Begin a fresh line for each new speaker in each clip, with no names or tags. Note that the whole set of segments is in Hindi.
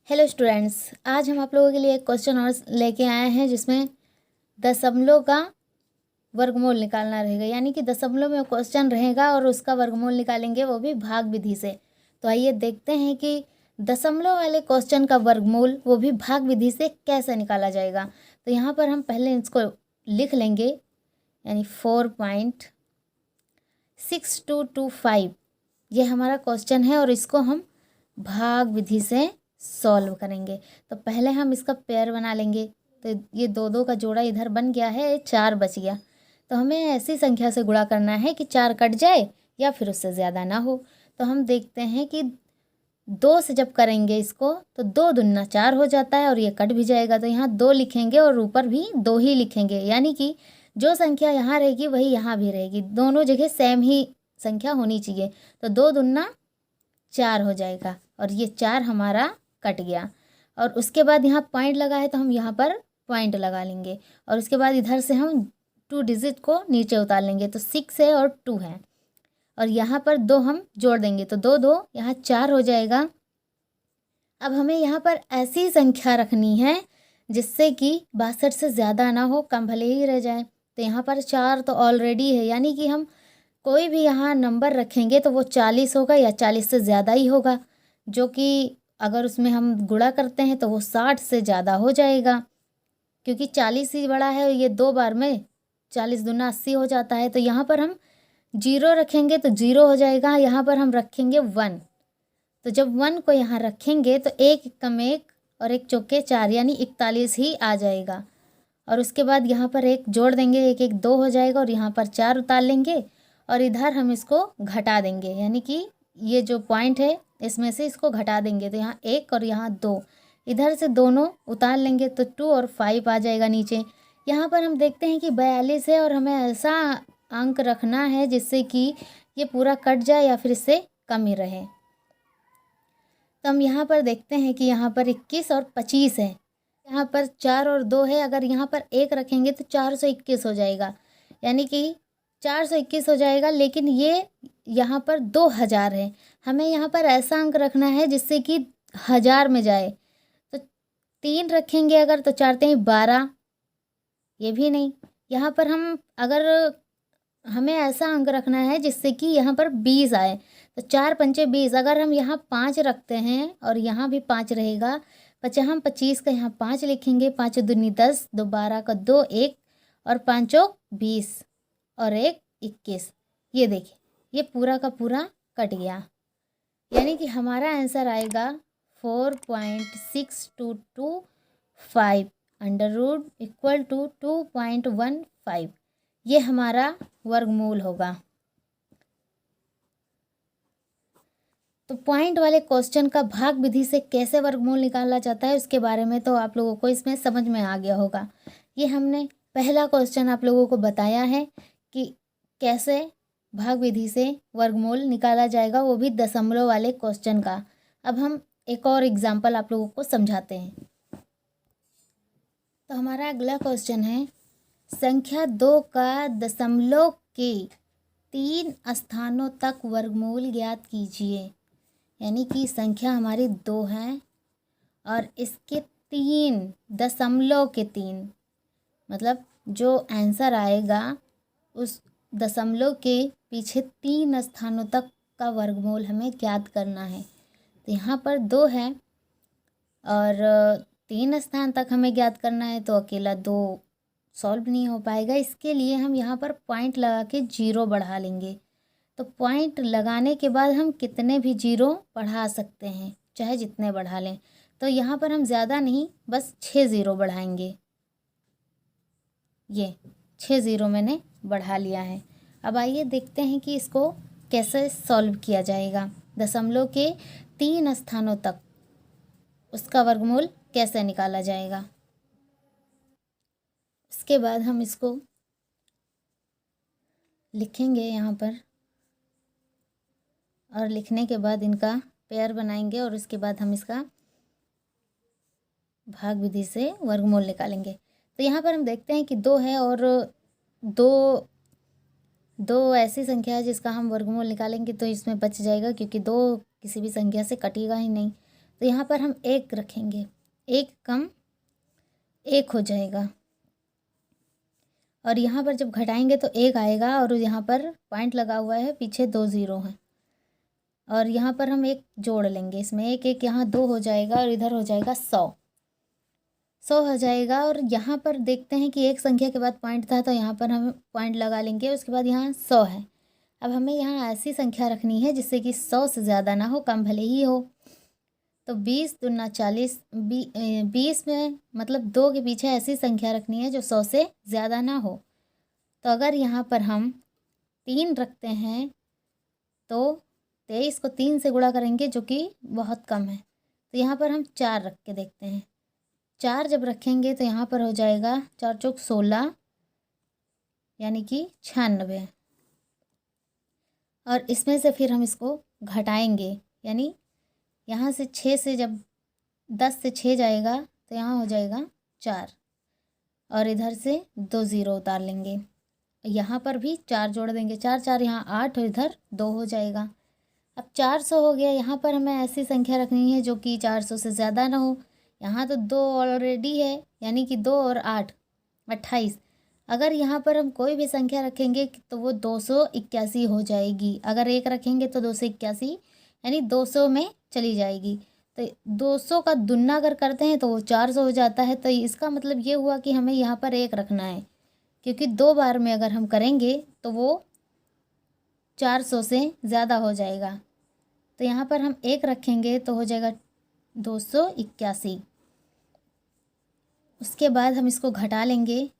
हेलो स्टूडेंट्स, आज हम आप लोगों के लिए एक क्वेश्चन और लेके आए हैं जिसमें दशमलव का वर्गमूल निकालना रहेगा। यानी कि दशमलव में क्वेश्चन रहेगा और उसका वर्गमूल निकालेंगे, वो भी भाग विधि से। तो आइए देखते हैं कि दशमलव वाले क्वेश्चन का वर्गमूल वो भी भाग विधि से कैसे निकाला जाएगा। तो यहाँ पर हम पहले इसको लिख लेंगे, यानी 4.6225 ये हमारा क्वेश्चन है और इसको हम भाग विधि से सॉल्व करेंगे। तो पहले हम इसका पेयर बना लेंगे। तो ये दो दो का जोड़ा इधर बन गया है, 4 बच गया। तो हमें ऐसी संख्या से गुणा करना है कि 4 कट जाए या फिर उससे ज़्यादा ना हो। तो हम देखते हैं कि 2 से जब करेंगे इसको तो 2 दूना 4 हो जाता है और ये कट भी जाएगा। तो यहाँ 2 लिखेंगे और ऊपर भी 2 ही लिखेंगे, यानी कि जो संख्या यहाँ रहेगी वही यहाँ भी रहेगी, दोनों जगह सेम ही संख्या होनी चाहिए। तो 2 दूना 4 हो जाएगा और ये 4 हमारा कट गया। और उसके बाद यहाँ पॉइंट लगा है तो हम यहाँ पर पॉइंट लगा लेंगे और उसके बाद इधर से हम 2 डिजिट को नीचे उतार लेंगे। तो 6 है और 2 है और यहाँ पर 2 हम जोड़ देंगे तो 2 2 यहाँ 4 हो जाएगा। अब हमें यहाँ पर ऐसी संख्या रखनी है जिससे कि 62 से ज़्यादा ना हो, कम भले ही रह जाए। तो यहाँ पर 4 तो ऑलरेडी है, यानी कि हम कोई भी यहाँ नंबर रखेंगे तो वो 40 होगा या 40 से ज़्यादा ही होगा, जो कि अगर उसमें हम गुणा करते हैं तो वो 60 से ज़्यादा हो जाएगा, क्योंकि 40 ही बड़ा है। ये 2 बार में 40 दूना 80 हो जाता है। तो यहाँ पर हम 0 रखेंगे तो 0 हो जाएगा। यहाँ पर हम रखेंगे 1, तो जब 1 को यहाँ रखेंगे तो 1 कम 1 और 1 चौके 4 यानी 41 ही आ जाएगा। और उसके बाद यहाँ पर 1 जोड़ देंगे, 1 1 2 हो जाएगा और यहाँ पर 4 उतार लेंगे और इधर हम इसको घटा देंगे, यानी कि ये जो पॉइंट है इसमें से इसको घटा देंगे। तो यहाँ 1 और यहाँ 2, इधर से दोनों उतार लेंगे तो 2 और 5 आ जाएगा नीचे। यहाँ पर हम देखते हैं कि 42 है और हमें ऐसा अंक रखना है जिससे कि ये पूरा कट जाए या फिर इससे कम ही रहे। तो हम यहाँ पर देखते हैं कि यहाँ पर 21 और 25 है, यहाँ पर 4 और 2 है। अगर यहाँ पर 1 रखेंगे तो 421 हो जाएगा, यानी कि 421 हो जाएगा। लेकिन ये यहाँ पर 2000 है, हमें यहाँ पर ऐसा अंक रखना है जिससे कि 1000 में जाए। तो 3 रखेंगे अगर तो 4 3 12, ये भी नहीं। यहाँ पर हम अगर हमें ऐसा अंक रखना है जिससे कि यहाँ पर 20 आए, तो 4 पंचे 20। अगर हम यहाँ 5 रखते हैं और यहाँ भी 5 रहेगा, हम 25 का यहाँ 5 लिखेंगे, 5 दूनी 10, 2 12 का 2 1 और 5 20 और 1 21। ये देखिए ये पूरा का पूरा कट गया, यानी कि हमारा आंसर आएगा 4.6225 अंडर रूट इक्वल टू 2.15। ये हमारा वर्गमूल होगा। तो पॉइंट वाले क्वेश्चन का भाग विधि से कैसे वर्गमूल निकाला जाता है उसके बारे में तो आप लोगों को इसमें समझ में आ गया होगा। ये हमने पहला क्वेश्चन आप लोगों को बताया है कि कैसे भाग विधि से वर्गमूल निकाला जाएगा, वो भी दशमलव वाले क्वेश्चन का। अब हम एक और एग्जाम्पल आप लोगों को समझाते हैं। तो हमारा अगला क्वेश्चन है, संख्या 2 का दशमलव के 3 स्थानों तक वर्गमूल ज्ञात कीजिए। यानी कि संख्या हमारी 2 है और इसके 3 दशमलव के 3, मतलब जो आंसर आएगा उस दशमलव के पीछे 3 स्थानों तक का वर्गमूल हमें ज्ञात करना है। तो यहाँ पर 2 है और 3 स्थान तक हमें ज्ञात करना है, तो अकेला 2 सॉल्व नहीं हो पाएगा। इसके लिए हम यहाँ पर पॉइंट लगा के 0 बढ़ा लेंगे। तो पॉइंट लगाने के बाद हम कितने भी 0 बढ़ा सकते हैं, चाहे जितने बढ़ा लें। तो यहाँ पर हम ज़्यादा नहीं, बस 6 0 बढ़ाएंगे। ये 6 0 मैंने बढ़ा लिया है। अब आइए देखते हैं कि इसको कैसे सॉल्व किया जाएगा। दशमलव के 3 स्थानों तक उसका वर्गमूल कैसे निकाला जाएगा। उसके बाद हम इसको लिखेंगे यहाँ पर और लिखने के बाद इनका पेयर बनाएंगे और उसके बाद हम इसका भाग विधि से वर्गमूल निकालेंगे। तो यहाँ पर हम देखते हैं कि 2 है और 2 ऐसी संख्या है जिसका हम वर्गमूल निकालेंगे तो इसमें बच जाएगा, क्योंकि 2 किसी भी संख्या से कटेगा ही नहीं। तो यहाँ पर हम 1 रखेंगे, 1 कम 1 हो जाएगा, और यहाँ पर जब घटाएंगे तो 1 आएगा, और यहाँ पर पॉइंट लगा हुआ है, पीछे 2 ज़ीरो हैं, और यहाँ पर हम 1 जोड़ लेंगे, इसमें 1 1 यहाँ 2 हो जाएगा, और इधर हो जाएगा 100 हो जाएगा। और यहाँ पर देखते हैं कि एक संख्या के बाद पॉइंट था, तो यहाँ पर हम पॉइंट लगा लेंगे, उसके बाद यहाँ 100 है। अब हमें यहाँ ऐसी संख्या रखनी है जिससे कि 100 से ज़्यादा ना हो, कम भले ही हो। तो 20 दूना 40, 20 में मतलब 2 के पीछे ऐसी संख्या रखनी है जो 100 से ज़्यादा ना हो। तो अगर यहाँ पर हम 3 रखते हैं तो 23 को 3 से गुणा करेंगे, जो कि बहुत कम है। तो यहाँ पर हम 4 रख के देखते हैं। 4 जब रखेंगे तो यहाँ पर हो जाएगा 4 चौक 16, यानी कि 96। और इसमें से फिर हम इसको घटाएंगे, यानी यहाँ से 6 से जब 10 से 6 जाएगा तो यहाँ हो जाएगा 4, और इधर से 2 ज़ीरो उतार लेंगे। यहाँ पर भी 4 जोड़ देंगे, 4 4 यहाँ 8, और इधर 2 हो जाएगा। अब 400 हो गया। यहाँ पर हमें ऐसी संख्या रखनी है जो कि 400 से ज़्यादा ना हो। यहाँ तो 2 ऑलरेडी है, यानी कि 2 और 8 28। अगर यहाँ पर हम कोई भी संख्या रखेंगे तो वो 281 हो जाएगी। अगर 1 रखेंगे तो 281, यानी 200 में चली जाएगी। तो 200 का दुना अगर करते हैं तो वो 400 हो जाता है। तो इसका मतलब ये हुआ कि हमें यहाँ पर 1 रखना है, क्योंकि 2 बार में अगर हम करेंगे तो वो 400 से ज़्यादा हो जाएगा। तो यहाँ पर हम 1 रखेंगे तो हो जाएगा 281। उसके बाद हम इसको घटा लेंगे।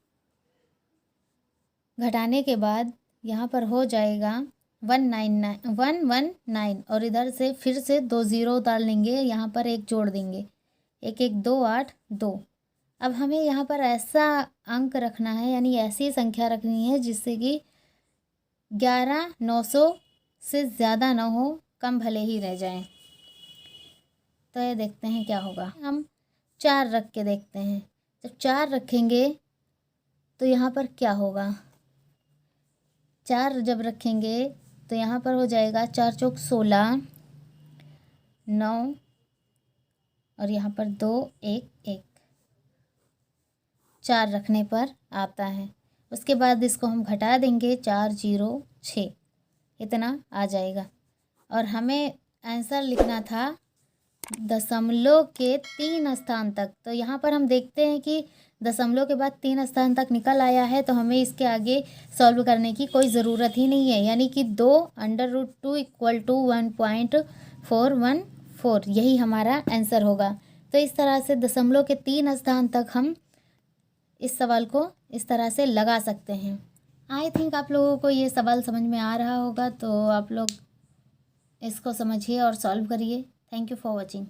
घटाने के बाद यहाँ पर हो जाएगा 119, और इधर से फिर से 2 ज़ीरो उतार लेंगे, यहाँ पर 1 जोड़ देंगे, 1 1 2 8 2। अब हमें यहाँ पर ऐसा अंक रखना है, यानी ऐसी संख्या रखनी है जिससे कि 11,900 से ज़्यादा ना हो, कम भले ही रह जाए। तो ये देखते हैं क्या होगा। हम 4 रख के देखते हैं। जब 4 रखेंगे तो यहाँ पर क्या होगा। 4 जब रखेंगे तो यहाँ पर हो जाएगा 4 चौक 16, 9, और यहाँ पर 2 1 1, 4 रखने पर आता है। उसके बाद इसको हम घटा देंगे, 4 0 6, इतना आ जाएगा। और हमें आंसर लिखना था दशमलव के 3 स्थान तक। तो यहाँ पर हम देखते हैं कि दशमलव के बाद 3 स्थान तक निकल आया है, तो हमें इसके आगे सॉल्व करने की कोई ज़रूरत ही नहीं है। यानी कि 2√2 = 1.414, यही हमारा आंसर होगा। तो इस तरह से दशमलव के 3 स्थान तक हम इस सवाल को इस तरह से लगा सकते हैं। आई थिंक आप लोगों को ये सवाल समझ में आ रहा होगा, तो आप लोग इसको समझिए और सॉल्व करिए। Thank you for watching.